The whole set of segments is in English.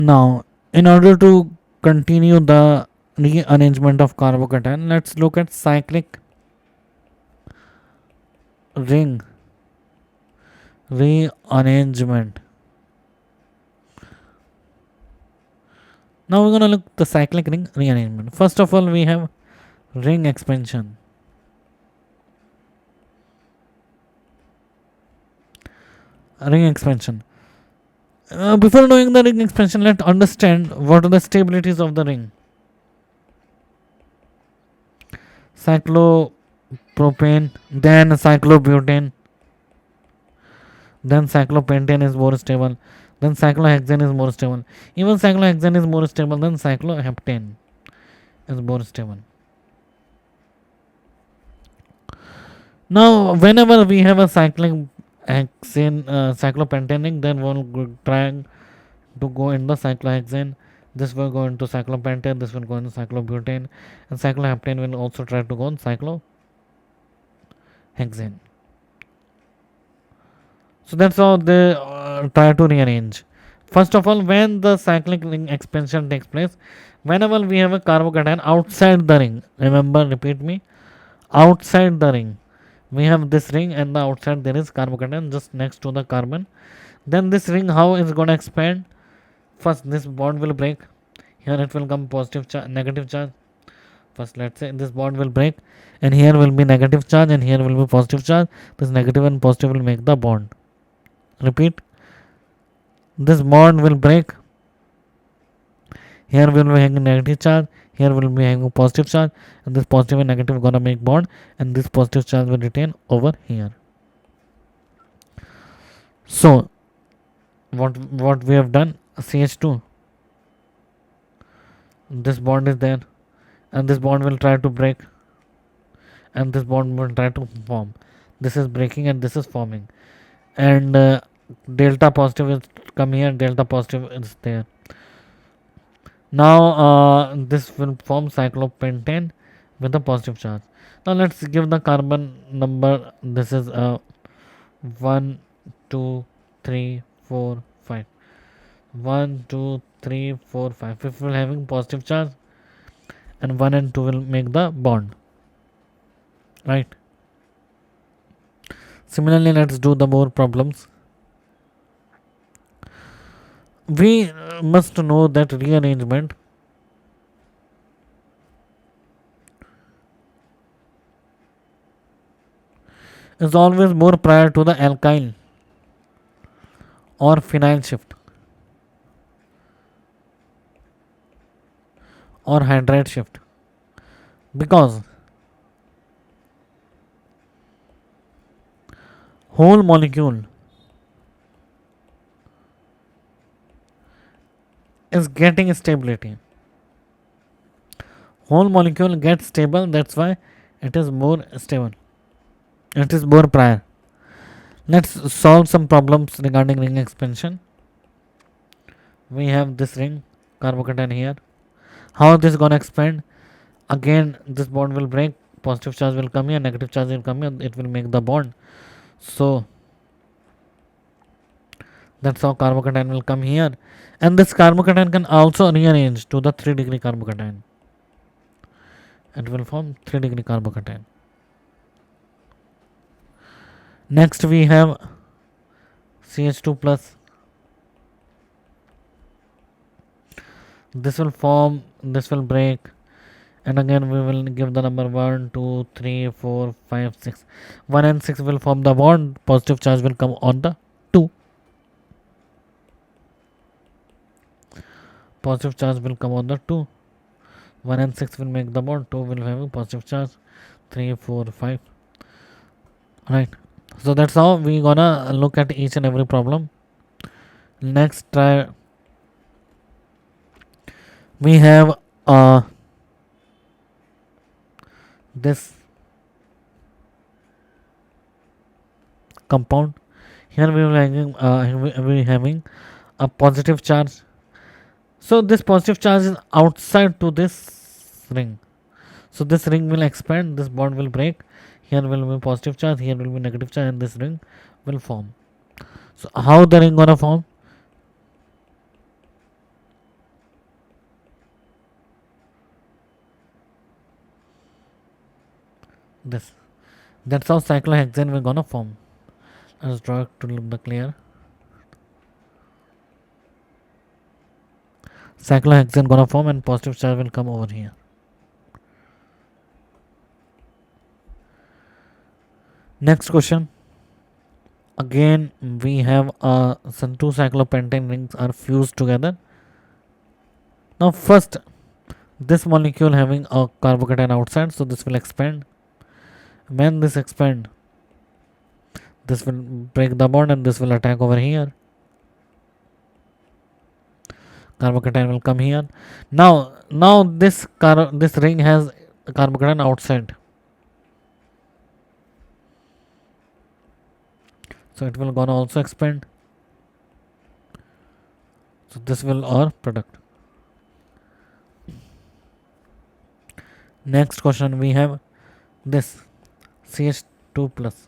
Now, in order to continue the rearrangement of carbocation, let's look at cyclic ring rearrangement. Now we're gonna look the cyclic ring rearrangement. First of all, we have ring expansion. Ring expansion. Before knowing the ring expansion, let's understand what are the stabilities of the ring. Cyclopropane, then cyclobutane, then cyclopentane is more stable, then cyclohexane is more stable. Even cyclohexane is more stable than cycloheptane is more stable. Now, whenever we have a cyclic hexane, cyclopentanic, then we'll try to go in the cyclohexane. This will go into cyclopentane, this will go into cyclobutane, and cycloheptane will also try to go on cyclohexane. So that's how they try to rearrange. First of all, when the cyclic ring expansion takes place, whenever we have a carbocation outside the ring, remember, repeat me, outside the ring, we have this ring and the outside there is carbocation just next to the carbon. Then this ring, how is going to expand? First, this bond will break. Here it will come positive charge, negative charge. First, let's say this bond will break, and here will be negative charge, and here will be positive charge. This negative and positive will make the bond. Repeat. This bond will break. Here we will be having negative charge. Here we will be having positive charge, and this positive and negative gonna make bond, and this positive charge will retain over here. So, what we have done? CH2. This bond is there, and this bond will try to break, and this bond will try to form. This is breaking, and this is forming, and delta positive is come here. Delta positive is there. Now this will form cyclopentane with a positive charge. Now let's give the carbon number. This is 1, 2, 3, 4, 5. 1, 2, 3, 4, 5. If we're having positive charge, and 1 and 2 will make the bond. Right. Similarly, let's do the more problems. We must know that rearrangement is always more prior to the alkyl or phenyl shift or hydride shift, because whole molecule is getting stability. Whole molecule gets stable, that's why it is more stable. It is more prior. Let's solve some problems regarding ring expansion. We have this ring, carbocation here. How this is gonna expand? Again, this bond will break, positive charge will come here, negative charge will come here, it will make the bond. So that's how carbocation will come here. And this carbocation can also rearrange to the 3-degree carbocation. It will form 3-degree carbocation. Next we have CH2 plus. This will form, this will break, and again we will give the number 1, 2, 3, 4, 5, 6. 1 and 6 will form the bond, positive charge will come on the 2. Positive charge will come on the 2. 1 and 6 will make the bond, 2 will have a positive charge, 3, 4, 5. Right. So that's how we gonna look at each and every problem. Next, try. We have this compound. Here we will be having a positive charge. So this positive charge is outside to this ring. So this ring will expand, this bond will break. Here will be positive charge, here will be negative charge, and this ring will form. So how the ring gonna form? this. That's how cyclohexane will gonna form. Let's draw it to look the clear. Cyclohexane gonna form and positive charge will come over here. Next question. Again, we have some two cyclopentane rings are fused together. Now, first, this molecule having a carbocation outside, so this will expand. When this expand, this will break the bond and this will attack over here. Carbocation will come here. Now this ring has a carbocation outside, so it will gonna also expand. So this will our product. Next question we have this CH2 plus.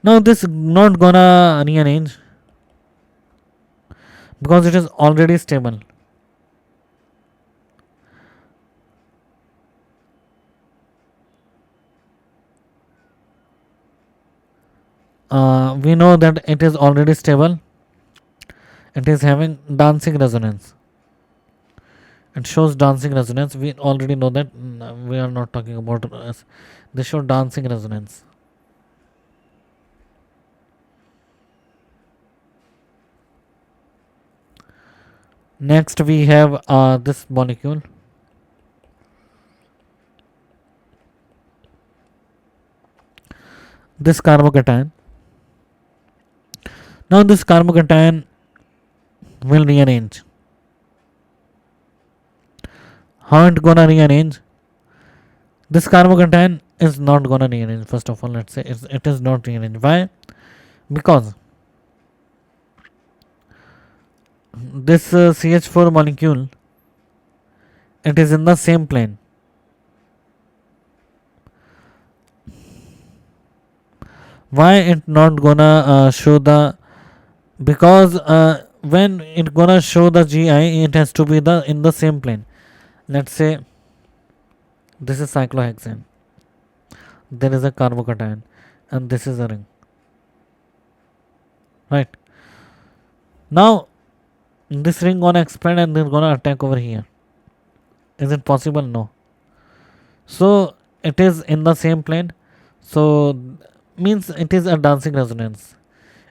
Now this not gonna rearrange because it is already stable. We know that it is already stable. It is having dancing resonance. It shows dancing resonance. We already know that. We are not talking about this shows dancing resonance. Next we have this molecule. This carbocation. Now this carbocation will rearrange. How it gonna rearrange? This carbocation is not gonna rearrange. First of all, let's say it is not rearranged. Why? Because this CH4 molecule, it is in the same plane. Why it not gonna show the? Because when it gonna show the GI, it has to be the in the same plane. Let's say this is cyclohexane. There is a carbocation, and this is a ring. Right. Now this ring gonna expand and then gonna attack over here. Is it possible? No. So it is in the same plane. So means it is a dancing resonance.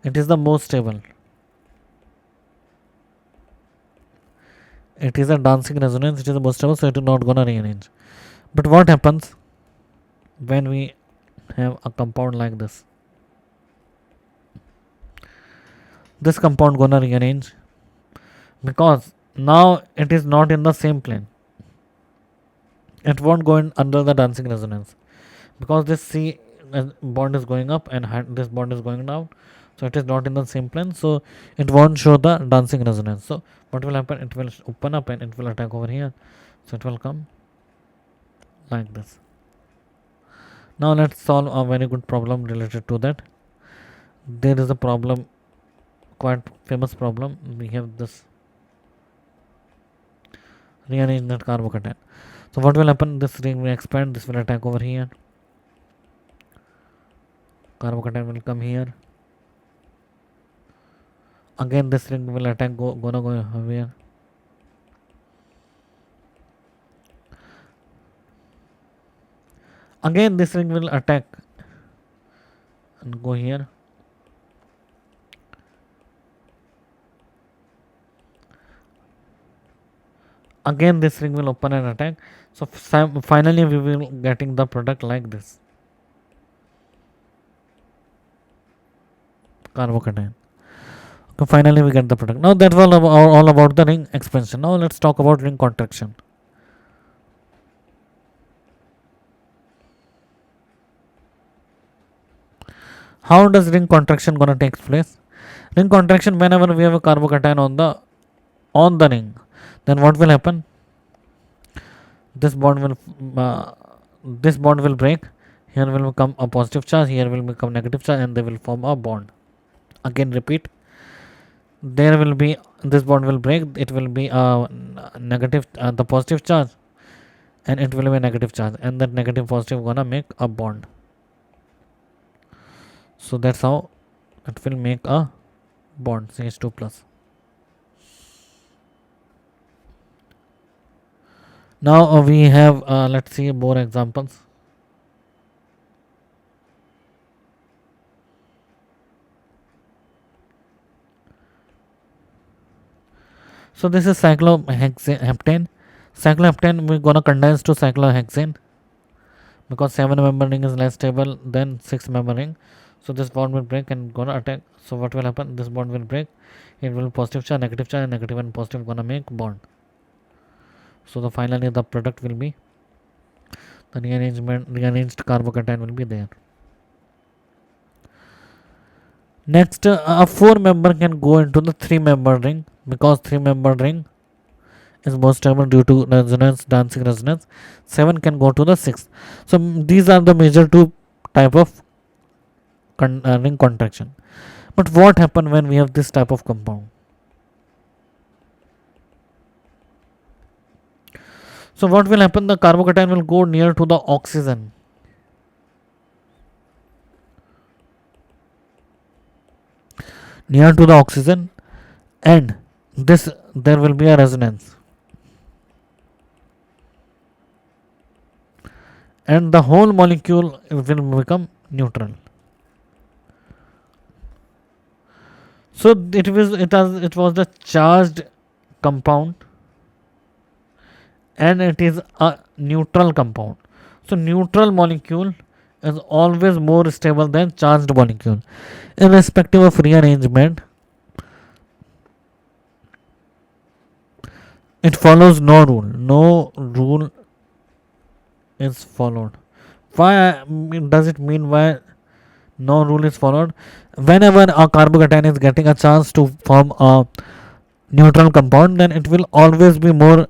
It is the most stable. It is a dancing resonance. It is the most stable. So it is not gonna rearrange. But what happens when we have a compound like this? This compound gonna rearrange because now it is not in the same plane. It won't go in under the dancing resonance because this C bond is going up and this bond is going down, so it is not in the same plane, so it won't show the dancing resonance. So what will happen? It will open up and it will attack over here, so it will come like this. Now let's solve a very good problem related to that. There is a problem, quite famous problem. We have this rearrangement carbocation. So what will happen? This ring will expand. This will attack over here. Carbocation will come here. Again, this ring will attack. Gonna go here. Again, this ring will attack and go here. Again, this ring will open and attack. So finally, we will getting the product like this. Carbocation. Okay, finally, we get the product. Now that was all about the ring expansion. Now let's talk about ring contraction. How does ring contraction gonna take place? Ring contraction, whenever we have a carbocation on the ring, then what will happen? This bond will break. Here will become a positive charge. Here will become negative charge, and they will form a bond. Again, repeat. There will be this bond will break. It will be a negative, the positive charge, and it will be a negative charge, and that negative positive gonna make a bond. So that's how it will make a bond, CH2 plus. Now we have let's see more examples. So this is cycloheptane. Cycloheptane we're gonna condense to cyclohexane because 7-member ring is less stable than 6-member ring. So this bond will break and gonna attack. So what will happen? This bond will break. It will positive charge, and negative and positive gonna make bond. So the finally the product will be the rearranged carbocation will be there. Next, a 4-member can go into the 3-member ring because 3-member ring is more stable due to resonance, dancing resonance. 7 can go to the 6. So these are the major two type of ring contraction. But what happen when we have this type of compound? So what will happen? The carbocation will go near to the oxygen. Near to the oxygen, and this there will be a resonance, and the whole molecule will become neutral. So it was the charged compound, and it is a neutral compound. So neutral molecule is always more stable than charged molecule. Irrespective of rearrangement, it follows no rule. No rule is followed. Why does it mean why no rule is followed? Whenever a carbocation is getting a chance to form a neutral compound, then it will always be more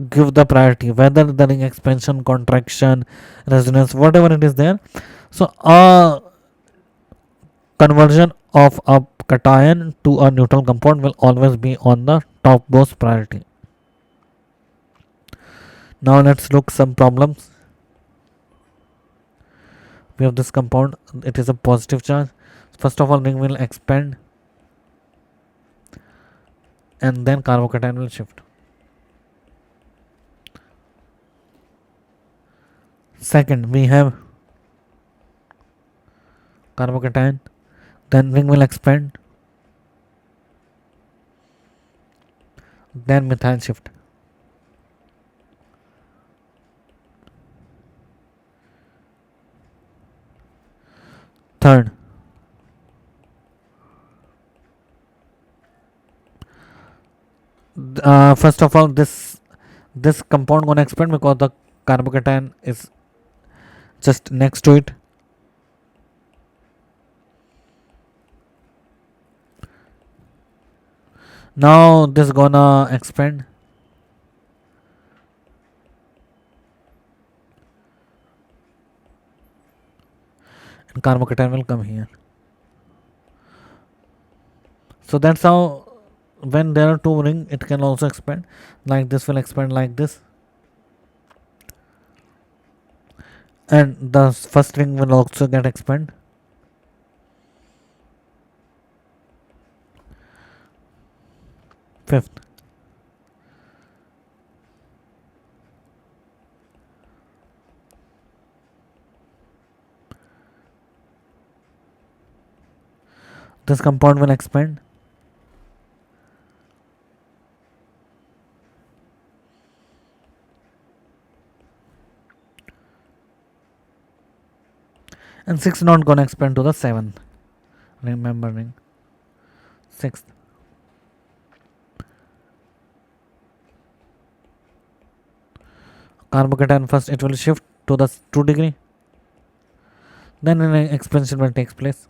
give the priority, whether the ring expansion, contraction, resonance, whatever it is there. So a conversion of a cation to a neutral compound will always be on the topmost priority. Now let's look some problems. We have this compound, it is a positive charge. First of all, ring will expand and then carbocation will shift. Second, we have carbocation, then ring will expand, then methyl shift. Third, first of all, this compound gonna expand because the carbocation is just next to it. Now this gonna expand, and carbocation will come here. So that's how when there are two rings, it can also expand. Like this will expand like this, and the first ring will also get expand. Fifth, this compound will expand, and 6 not gonna expand to the 7th. Remembering 6th. Carbocation first it will shift to the 2 degree, then an expansion will take place.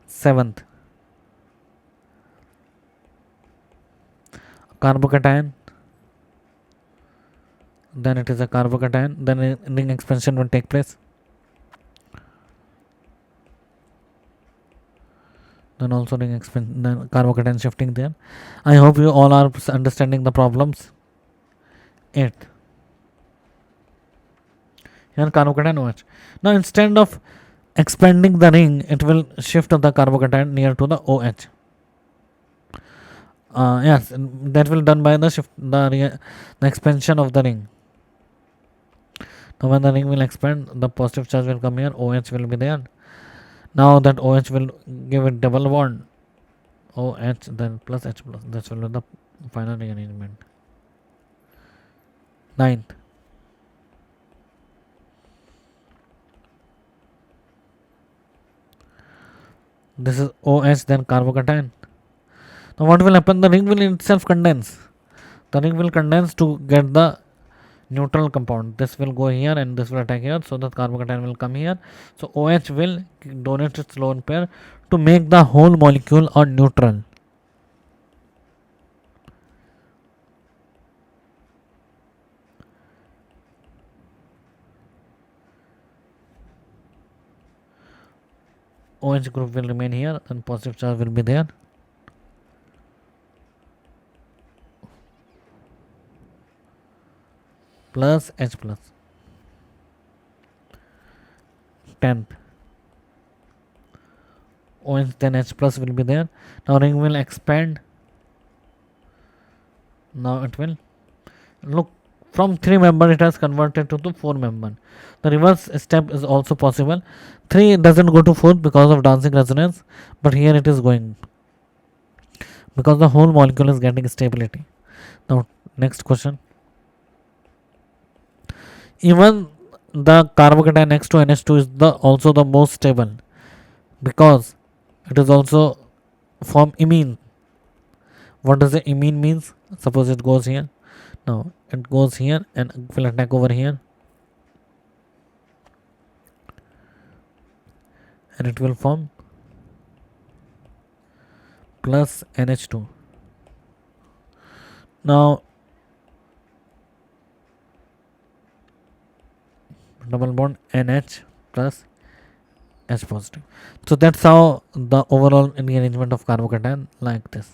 7th, carbocation, then it is a carbocation, then a ring expansion will take place. then also ring expansion, then carbocation shifting there. I hope you all are understanding the problems. 8th, here carbocation OH. Now instead of expanding the ring, it will shift the carbocation near to the OH. Yes, that will done by the shift, the expansion of the ring. Now when the ring will expand, the positive charge will come here, OH will be there. Now that OH will give it double bond, OH then plus H plus. That will be the final rearrangement. 9th, this is OH then carbocation. Now what will happen? The ring will itself condense. The ring will condense to get the neutral compound. This will go here and this will attack here, so the carbocation will come here. So OH will donate its lone pair to make the whole molecule a neutral. OH group will remain here and positive charge will be there. Plus H plus. 10th, OH then H plus will be there. Now ring will expand. Now it will look from 3 member it has converted to 4 member. The reverse step is also possible. 3 doesn't go to 4 because of dancing resonance, but here it is going because the whole molecule is getting stability. Now next question. Even the carbocation next to NH2 is also the most stable because it is also from imine. What does the imine means? Suppose it goes here. Now it goes here and will attack over here, and it will form plus NH2. Now double bond NH plus H positive. So that's how the overall rearrangement of carbocation like this.